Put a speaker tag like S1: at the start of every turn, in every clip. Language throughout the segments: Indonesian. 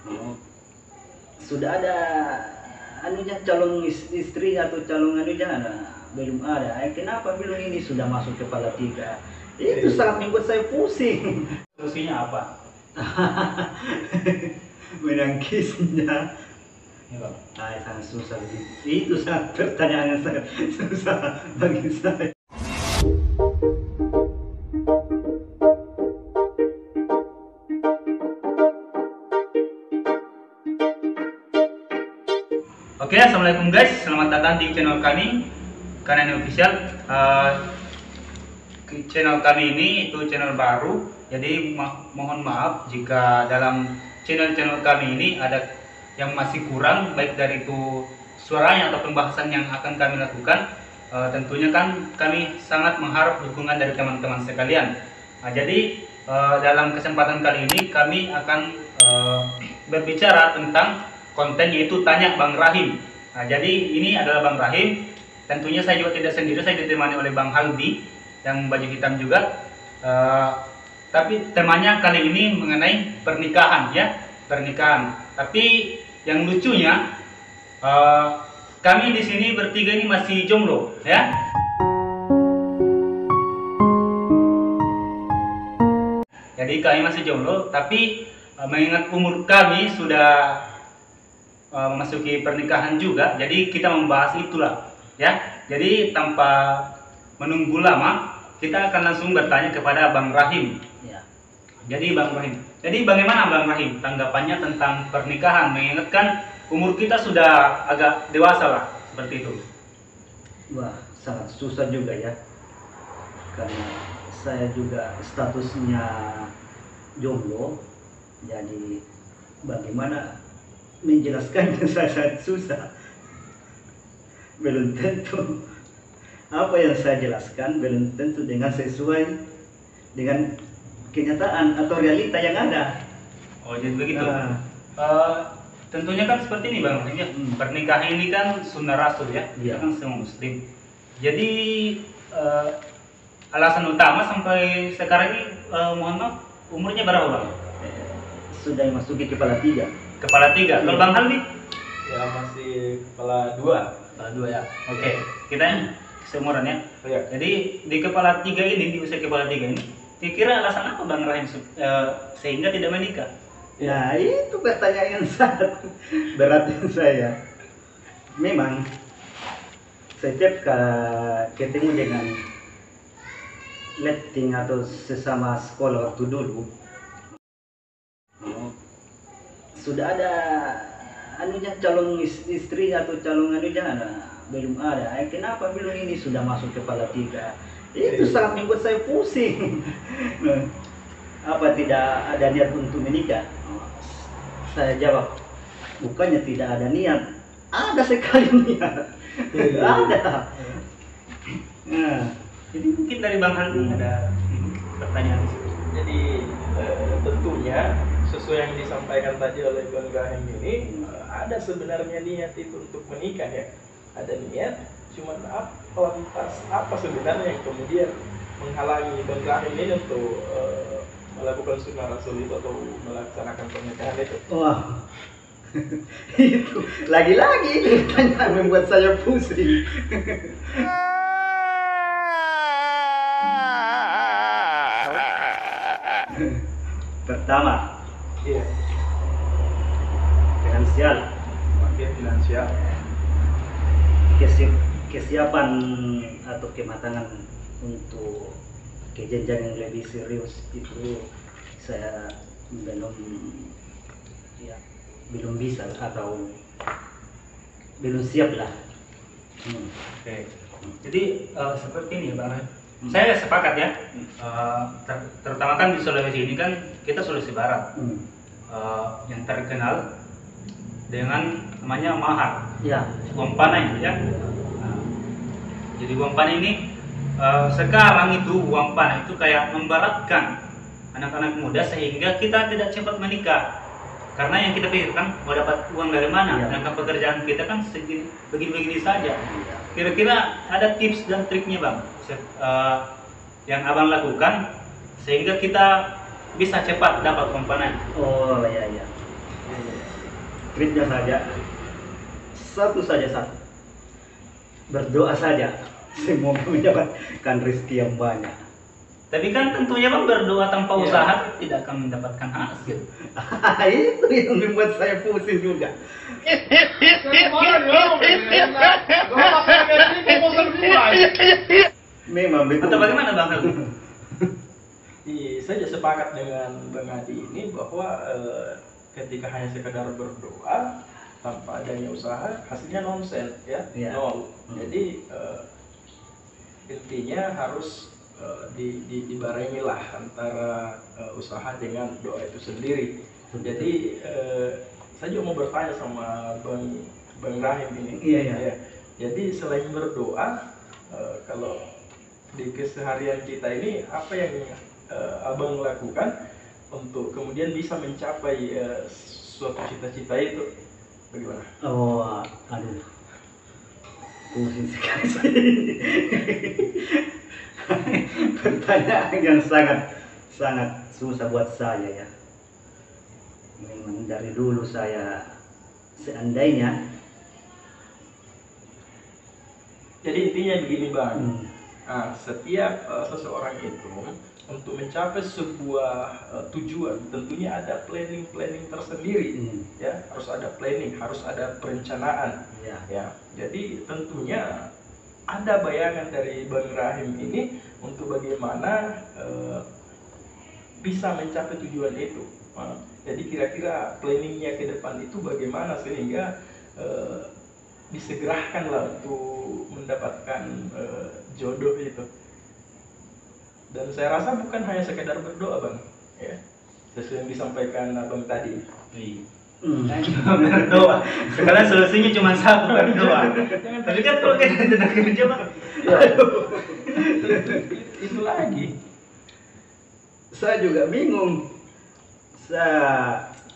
S1: Oh, sudah ada anunya calon istri atau calon anunya belum ada. Kenapa belum ini sudah masuk kepala tiga? Itu sangat membuat saya pusing.
S2: Solusinya apa?
S1: Menangkisnya.
S2: Ya, Bang.
S1: Sangat susah. Itu sangat pertanyaan yang sangat susah bagi saya.
S2: Oke, assalamualaikum guys, selamat datang di channel kami, Kanan Official. Channel kami ini itu channel baru, jadi mohon maaf jika dalam channel kami ini ada yang masih kurang, baik dari itu suaranya atau pembahasan yang akan kami lakukan. Tentunya kan kami sangat mengharap dukungan dari teman-teman sekalian. Jadi dalam kesempatan kali ini kami akan berbicara tentang konten, yaitu Tanya Bang Rahim. Nah, jadi ini adalah Bang Rahim. Tentunya saya juga tidak sendiri, saya ditemani oleh Bang Haldi yang baju hitam juga. Tapi temanya kali ini mengenai pernikahan, ya, pernikahan. Tapi yang lucunya kami di sini bertiga ini masih jomblo, ya. Jadi kami masih jomblo, tapi mengingat umur kami sudah memasuki pernikahan juga, jadi kita membahas itulah, ya. Jadi tanpa menunggu lama, kita akan langsung bertanya kepada Bang Rahim, ya. Jadi Bang Rahim, jadi bagaimana Bang Rahim tanggapannya tentang pernikahan, mengingatkan umur kita sudah agak dewasa lah, seperti itu.
S1: Wah, sangat susah juga ya, karena saya juga statusnya jomblo, jadi bagaimana menjelaskannya sangat susah. Belum tentu apa yang saya jelaskan belum tentu dengan sesuai dengan kenyataan atau realita yang ada.
S2: Oh, jadi begitu. Tentunya kan seperti ini Bang, ya. Pernikahan ini kan sunnah Rasul, ya. Kita kan semua muslim. Jadi alasan utama sampai sekarang ini, mohon maaf, umurnya berapa Bang?
S1: Sudah memasuki kepala tiga.
S2: Kepala tiga. Kalau Bang Haldi?
S3: Ya masih kepala dua.
S2: Kepala dua, ya. Oke. Kita seumuran, ya.
S3: Iya.
S2: Jadi di kepala tiga ini, di usia kepala tiga ini, kira-kira alasan apa Bang Rahim sehingga tidak menikah?
S1: Ya, itu pertanyaan yang sangat berat saya. Memang setiap ketemu dengan letting atau sesama sekolah waktu dulu, sudah ada anunya calon istri atau calon anunya belum ada. Kenapa belum ini sudah masuk kepala tiga? Itu sangat membuat saya pusing. Apa tidak ada niat untuk menikah? Saya jawab, bukannya tidak ada niat, ada sekali niat. Ada.
S2: Nah, jadi mungkin dari Bang Haldi ada pertanyaan.
S3: Jadi tentunya sesuai yang disampaikan tadi oleh Bang Rahim ini, ada sebenarnya niat itu untuk menikah, ya. Ada niat, cuman lantas apa sebenarnya yang kemudian menghalangi Bang Rahim ini untuk melakukan sunnah Rasul itu atau melaksanakan pernikahan itu?
S1: Wah, itu lagi-lagi itu pertanyaan membuat saya pusing. Pertama,
S3: Iya.
S1: finansial.
S3: Oke, finansial.
S1: Kesiapan atau kematangan untuk ke jenjang yang lebih serius itu saya belum bisa atau belum siap lah.
S2: Oke. Jadi seperti ini ya Bang Rahim. Saya sepakat, ya. Terutama kan di Sulawesi ini kan kita Sulawesi Barat, yang terkenal dengan namanya mahar,
S1: Ya.
S2: uang panai, ya. Nah, jadi uang panai ini sekarang itu uang panai itu kayak memberatkan anak-anak muda sehingga kita tidak cepat menikah. Karena yang kita pikirkan mau dapat uang dari mana, sedangkan pekerjaan kita kan begini-begini saja. Kira-kira ada tips dan triknya Bang, yang Abang lakukan sehingga kita bisa cepat dapat uang panai?
S1: Oh, ya. Tweetnya saja satu saja, satu. Berdoa saja semoga mendapatkan rezeki yang banyak.
S2: Tapi kan tentunya bang berdoa tanpa
S3: Iya.
S2: usaha tidak akan mendapatkan hasil.
S1: Itu yang membuat saya pusing juga. Memang betul.
S2: Atau bagaimana bang?
S3: Saya sepakat dengan Bang Adi ini bahwa ketika hanya sekedar berdoa tanpa adanya usaha, hasilnya nonsen ya,
S1: Iya.
S3: nol. Jadi intinya harus dibarengi lah antara usaha dengan doa itu sendiri. Jadi saya juga mau bertanya sama Bang Rahim ini.
S1: Iya, iya.
S3: Ya. Jadi selain berdoa, kalau di keseharian kita ini apa yang Abang lakukan untuk kemudian bisa mencapai suatu cita-cita itu? Bagaimana?
S1: Oh, aduh. Pusing sekali saya. Pertanyaan yang sangat susah buat saya ya. Memang dari dulu saya seandainya.
S3: Jadi intinya begini Bang,
S1: Hmm,
S3: setiap seseorang itu untuk mencapai sebuah tujuan tentunya ada planning tersendiri
S1: hmm,
S3: ya, harus ada planning, harus ada perencanaan
S1: ya.
S3: ya. Jadi tentunya ada bayangan dari Bang Rahim ini untuk bagaimana bisa mencapai tujuan itu. Jadi kira-kira planningnya ke depan itu bagaimana sehingga disegerakanlah untuk mendapatkan jodoh itu. Dan saya rasa bukan hanya sekedar berdoa Bang ya, sesuai yang disampaikan Abang tadi.
S1: Hmm.
S2: Berdoa. Sekarang solusinya cuma satu, berdoa. Tapi kan kalau kita tidak kerja bang,
S3: Ya, itu lagi.
S1: Saya juga bingung. Saya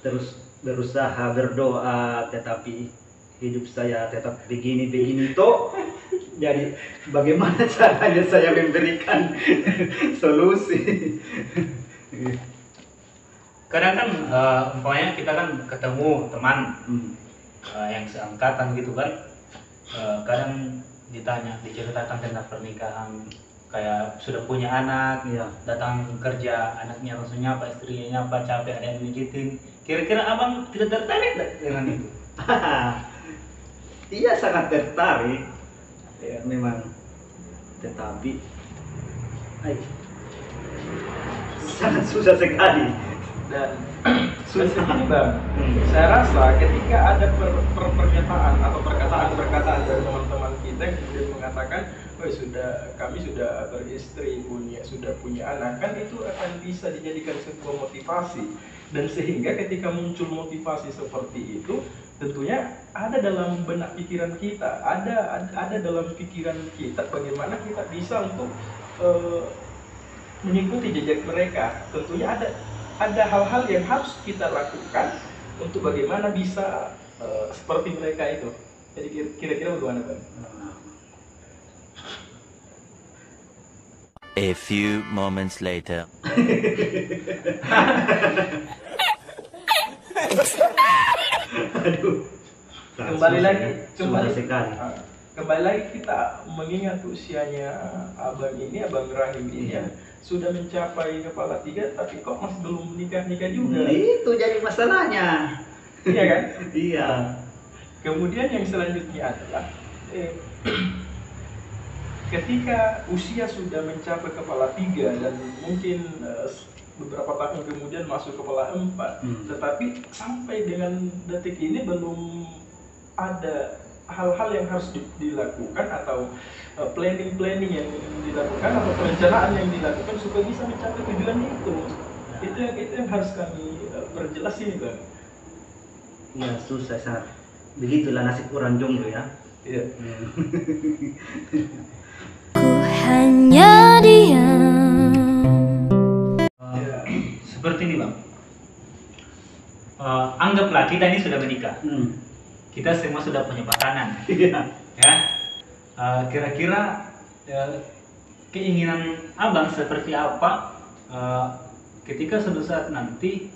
S1: terus berusaha berdoa, tetapi hidup saya tetap begini toh. Jadi bagaimana caranya saya memberikan solusi?
S2: kadang kan umpamanya kita kan ketemu teman
S1: Hmm,
S2: yang seangkatan gitu kan, kadang ditanya, diceritakan tentang pernikahan, kayak sudah punya anak,
S1: iya.
S2: datang kerja, anaknya langsungnya apa, istrinya apa, capek, ada yang mijitin. Kira-kira abang tidak tertarik nggak dengan itu?
S1: Iya sangat tertarik. Ya, memang, tetapi sangat susah sekali.
S3: Dan
S1: Susah.
S3: begini Bang, saya rasa ketika ada pernyataan atau perkataan dari teman-teman kita yang kemudian mengatakan, oh kami sudah beristri, sudah punya anak, kan itu akan bisa dijadikan sebuah motivasi. Dan sehingga ketika muncul motivasi seperti itu, tentunya ada dalam benak pikiran kita, ada dalam pikiran kita bagaimana kita bisa untuk mengikuti jejak mereka. Tentunya ada hal-hal yang harus kita lakukan untuk bagaimana bisa seperti mereka itu. Jadi kira-kira bagaimana Bang?
S4: A few moments later.
S1: Aduh.
S3: Kembali lagi,
S1: Susah sekali.
S3: kembali lagi kita mengingat usianya Abang Rahim ini ya, sudah mencapai kepala 3 tapi kok masih belum nikah juga.
S1: Itu jadi masalahnya.
S3: Iya kan?
S1: Iya.
S3: Kemudian yang selanjutnya adalah ketika usia sudah mencapai kepala 3 dan mungkin beberapa tahun kemudian masuk kepala 4, tetapi sampai dengan detik ini belum ada hal-hal yang harus dilakukan atau planning yang dilakukan atau perencanaan yang dilakukan supaya bisa mencapai tujuan itu. Itu yang harus kami perjelas ini Bang.
S1: Ya susah sangat. Begitulah nasib orang jomblo ya.
S3: Iya.
S5: Ku hanya diam.
S2: Seperti ini bang, anggaplah kita ini sudah menikah, kita semua sudah punya pasangan,
S1: Iya.
S2: ya. Kira-kira keinginan abang seperti apa ketika suatu saat nanti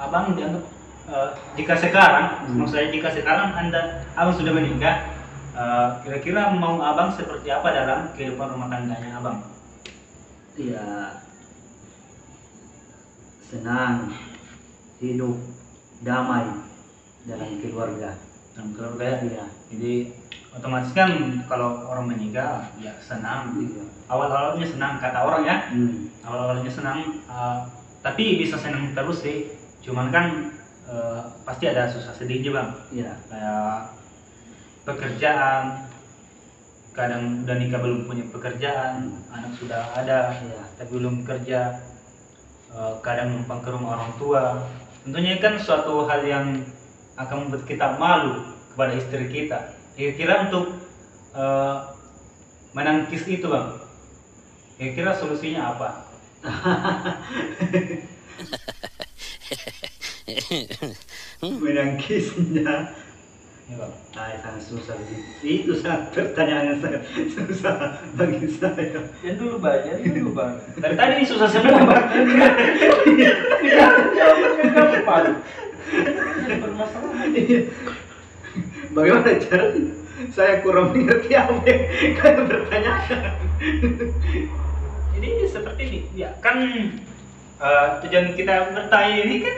S2: abang dianggap jika sekarang, maksud saya jika sekarang abang sudah menikah, kira-kira mau abang seperti apa dalam kehidupan rumah tangganya abang?
S1: Ya, senang, hidup damai dalam keluarga.
S2: Dalam keluarga ya.
S1: Iya.
S2: Jadi otomatis kan kalau orang menikah ya senang.
S1: Iya.
S2: Awal-awalnya senang kata orang ya.
S1: Hmm.
S2: Awal-awalnya senang, tapi bisa senang terus sih. Cuman kan pasti ada susah sedihnya bang.
S1: Iya.
S2: Kayak pekerjaan, kadang udah nikah belum punya pekerjaan, anak sudah ada
S1: Iya.
S2: tapi belum kerja, kadang numpang ke rumah orang tua. Tentunya kan suatu hal yang akan membuat kita malu kepada istri kita. Kira-kira untuk menangkis itu bang, kira-kira solusinya apa?
S1: Menangkisnya.
S2: Ya, bang.
S1: Sangat susah sih. Itu sangat pertanyaan yang sangat susah bagi saya.
S3: Yang dulu bang.
S2: Dari tadi susah semua bang.
S3: Jawabannya gampang. Jadi bermasalah.
S1: Iya. Bagaimana caranya? Saya kurang mengerti apa yang kalian bertanyakan.
S2: Jadi seperti ini, ya kan tujuan kita bertanya ini kan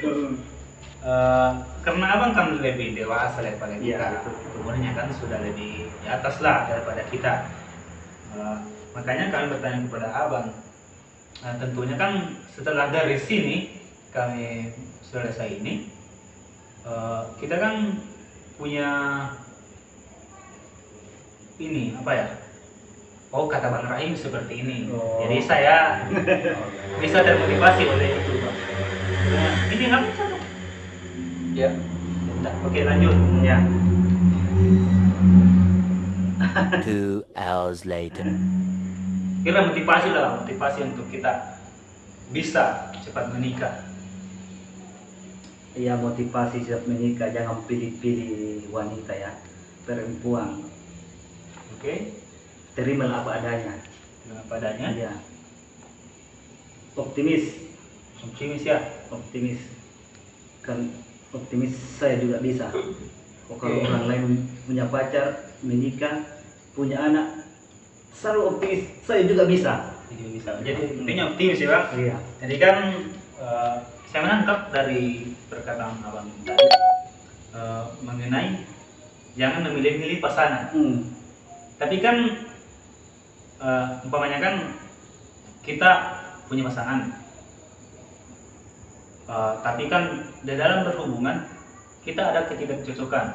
S2: karena abang kan lebih dewasa daripada
S1: Iya,
S2: kita,
S1: betul.
S2: umurnya kan sudah lebih di atas lah daripada kita. Makanya kami bertanya kepada abang. Nah, tentunya kan setelah dari sini kami selesai ini, kita kan punya ini apa ya? Oh, kata Bang Rahim seperti ini.
S1: Oh.
S2: Jadi saya bisa termotivasi oleh itu, Bang. Nah, ini nggak bisa, Bang.
S3: Ya.
S2: Nah, oke, lanjut. Ya.
S4: 2 hours later.
S2: Kira motivasi untuk kita bisa cepat menikah.
S1: Iya, motivasi siap menikah, jangan pilih-pilih wanita ya, perempuan.
S2: Oke,
S1: Terimalah apa adanya.
S2: dengan padanya.
S1: Iya. Optimis,
S2: Ya.
S1: optimis. Kan optimis saya juga bisa. Kalau
S2: Oke.
S1: orang lain punya pacar, menikah, punya anak, selalu optimis. Saya juga bisa.
S2: Jadi bisa. Jadi intinya optimis ya, Bang.
S1: Iya.
S2: Jadi kan saya menangkap dari perkataan abang tadi mengenai jangan memilih-milih pasangan. Tapi kan umpamanya kan kita punya pasangan, tapi kan di dalam berhubungan kita ada ketidakcocokan.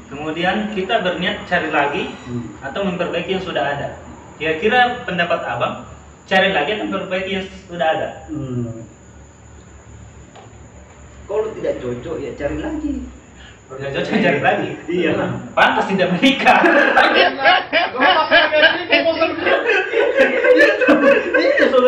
S2: Kemudian kita berniat cari lagi atau memperbaiki yang sudah ada. Kira-kira pendapat abang, cari lagi atau memperbaiki yang sudah ada?
S1: Kalau tidak cocok ya cari lagi.
S2: Tidak cocok cari lagi.
S1: Iya.
S2: Pantas tidak menikah.
S1: Itu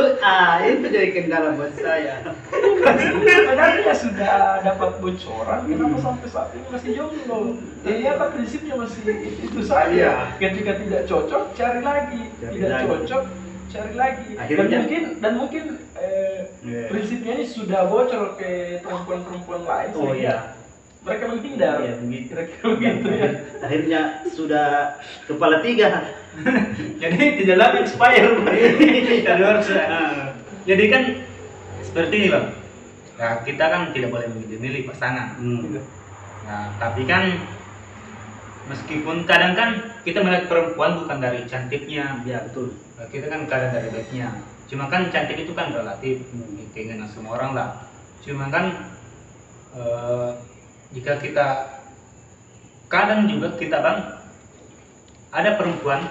S1: itu jadi kendala buat saya.
S3: Padahal dia sudah dapat bocoran, kenapa sampai saat ini masih jomblo? Ternyata prinsipnya masih itu saja.
S1: Iya.
S3: Ketika tidak cocok, cari lagi.
S1: Cari
S3: Tidak
S1: lagi.
S3: cocok, cari lagi.
S1: Akhirnya-
S3: Dan mungkin
S1: Iya.
S3: prinsipnya ini sudah bocor ke perempuan-perempuan lain.
S1: Oh
S3: sehingga
S1: iya.
S3: mereka menghindar.
S1: Iya, begitu.
S3: Kira-kira begitu ya.
S1: Akhirnya sudah kepala 3.
S2: Jadi tidak lagi expire. Keluar sudah. Jadi kan seperti ini bang. Nah, kita kan tidak boleh memilih pasangan. Nah, tapi kan meskipun kadang kan kita melihat perempuan bukan dari cantiknya,
S1: Ya betul.
S2: nah, kita kan kadang dari baiknya. Cuma kan cantik itu kan relatif, keinginan semua orang lah. Cuma kan jika kita kadang juga kita bang ada perempuan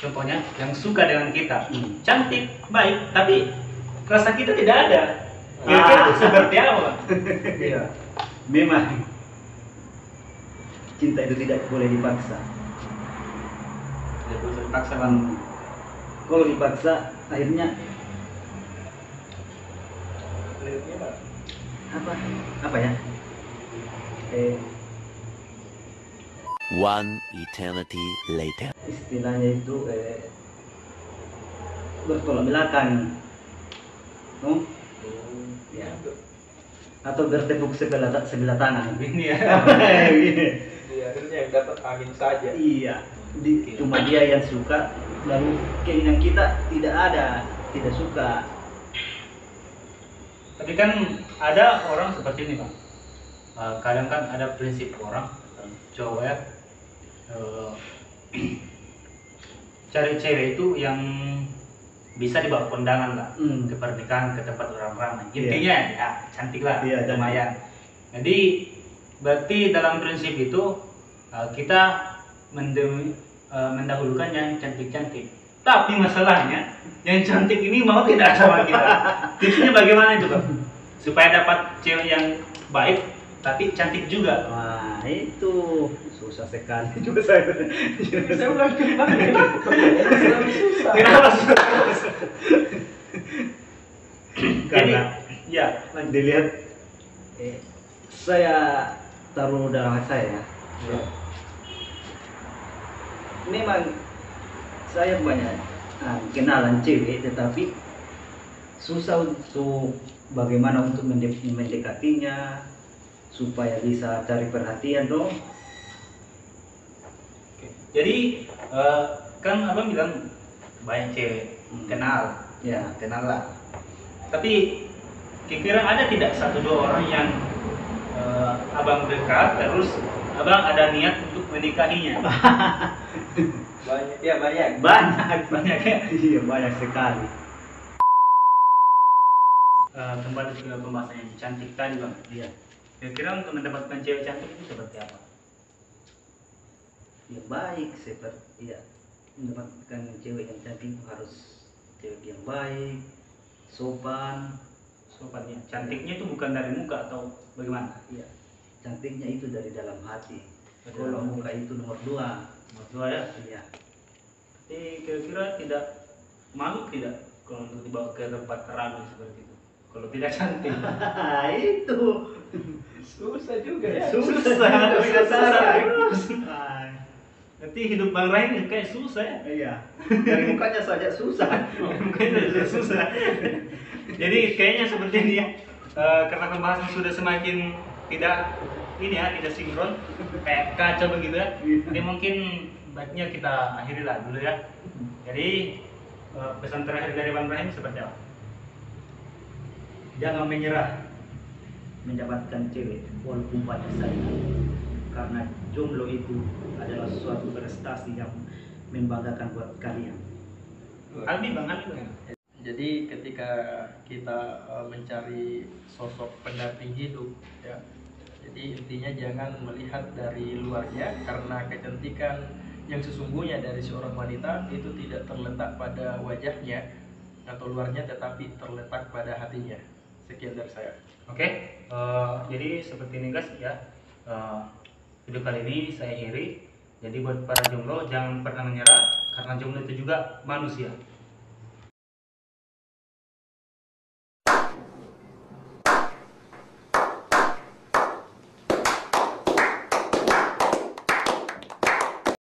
S2: contohnya yang suka dengan kita, cantik, baik, tapi rasa kita tidak ada. Kira-kira itu seperti apa bang?
S1: Iya. Memang cinta itu tidak boleh dipaksa.
S2: Tidak bisa dipaksa bang.
S1: Kalau dipaksa akhirnya apa ya?
S4: One eternity later.
S1: Istilahnya itu bertolak belakang. Ya. atau bertepuk sebelah tangan.
S2: Ini ya.
S1: Gini.
S3: Jadi akhirnya yang dapat angin saja.
S1: Iya, cuma dia yang suka, lalu keinginan kita tidak suka.
S2: Tapi kan ada orang seperti ini Bang. Kadang kan ada prinsip orang cowok ya, cari cewek itu yang bisa dibawa kondangan lah, ke pernikahan, ke tempat orang ramai. Intinya ya cantik lah, lumayan. Jadi berarti dalam prinsip itu kita mendahulukan yang cantik-cantik. Tapi masalahnya yang cantik ini mau tidak sama kita. Tipsnya bagaimana itu Bang? Supaya dapat cewek yang baik tapi cantik juga.
S1: Wah, itu susah sekali juga saya.
S3: Saya ulang kembali. Kenapa susah?
S2: Kenapa susah?
S1: Karena
S2: ya,
S1: dilihat saya taruh dalam hati saya. Memang saya banyak kenalan cewek, tetapi susah untuk bagaimana untuk mendekatinya supaya bisa cari perhatian dong.
S2: jadi kan abang bilang banyak cewek kenal lah. Tapi kira-kira ada tidak satu dua orang yang abang dekat terus abang ada niat untuk menikahinya?
S3: Banyak ya, banyak.
S2: Banyak ya.
S1: Iya, banyak sekali.
S2: Kembali ke pembahasan yang cantik tadi Bang.
S1: Iya.
S2: Kira-kira untuk mendapatkan cewek cantik itu seperti apa?
S1: Ya baik, seperti ya mendapatkan cewek yang cantik harus cewek yang baik, sopan.
S2: Sopannya, cantiknya itu bukan dari muka atau bagaimana?
S1: Iya, cantiknya itu dari dalam hati.
S2: Dari
S1: Kalau
S2: dalam
S1: muka itu nomor 2.
S2: Nomor dua ya.
S1: Iya.
S2: Kira-kira tidak malu tidak kalau untuk dibawa ke tempat ramai seperti itu? Kalau tidak cantik.
S1: Itu
S3: Susah juga ya.
S2: Nanti hidup Bang Rahim kayak susah ya.
S1: Iya. Dari mukanya saja susah.
S2: Mungkin susah. Jadi kayaknya seperti ini ya. Karena pembahasan sudah semakin tidak tidak sinkron, kayak kacau begitu ya. Jadi mungkin baiknya kita akhiri lah dulu ya. Jadi pesan terakhir dari Bang Rahim seperti apa?
S1: Jangan menyerah mendapatkan cewek walaupun banyak saingan, karena jomblo itu adalah suatu prestasi yang membanggakan buat kalian.
S2: Albi Bang Albi.
S3: Jadi ketika kita mencari sosok pendamping hidup ya, jadi intinya jangan melihat dari luarnya, karena kecantikan yang sesungguhnya dari seorang wanita itu tidak terletak pada wajahnya atau luarnya, tetapi terletak pada hatinya. Sekian dari saya.
S2: Oke, jadi seperti ini guys ya. Video kali ini saya akhiri. Jadi buat para jomblo jangan pernah menyerah, karena jomblo itu juga manusia.